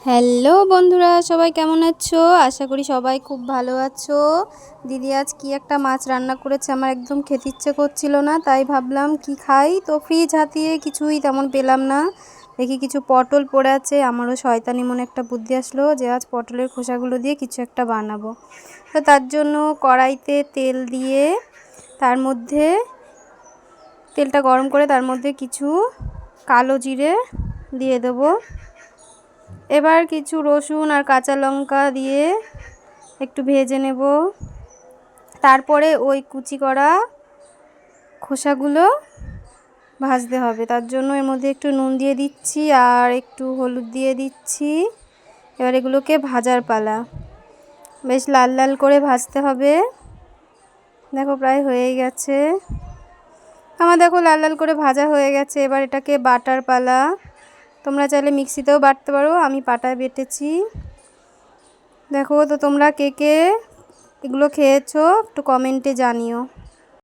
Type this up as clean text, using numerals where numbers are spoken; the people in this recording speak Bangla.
হ্যালো বন্ধুরা, সবাই কেমন আছো? আশা করি সবাই খুব ভালো আছো। দিদি আজ কি একটা মাছ রান্না করেছে, আমার একদম খেতে ইচ্ছে করছিল না, তাই ভাবলাম কি খাই। তো ফ্রিজ হাতিয়ে কিছুই তেমন পেলাম না, দেখি কিছু পটল পড়ে আছে। আমারও শয়তানি মনে একটা বুদ্ধি আসলো যে আজ পটলের খোসাগুলো দিয়ে কিছু একটা বানাবো। তো তার জন্য কড়াইতে তেল দিয়ে তেলটা গরম করে তার মধ্যে কিছু কালো জিরে দিয়ে দেবো। এবার কিছু রসুন আর কাঁচা লঙ্কা দিয়ে একটু ভেজে নেব। তারপরে ওই কুচি করা খোসাগুলো ভাজতে হবে। তার জন্য এর মধ্যে একটু নুন দিয়ে দিচ্ছি আর একটু হলুদ দিয়ে দিচ্ছি। এবার এগুলোকে ভাজার পালা, বেশ লাল লাল করে ভাজতে হবে। দেখো প্রায় হয়েই গেছে আমার, দেখো লাল লাল করে ভাজা হয়ে গেছে। এবার এটাকে বাটার পালা। তোমরা চাইলে মিক্সিতেও বাটতে পারো, আমি পাটায় বেটেছি। দেখো তো তোমরা কে কে এগুলো খেয়েছো একটু কমেন্টে জানিও।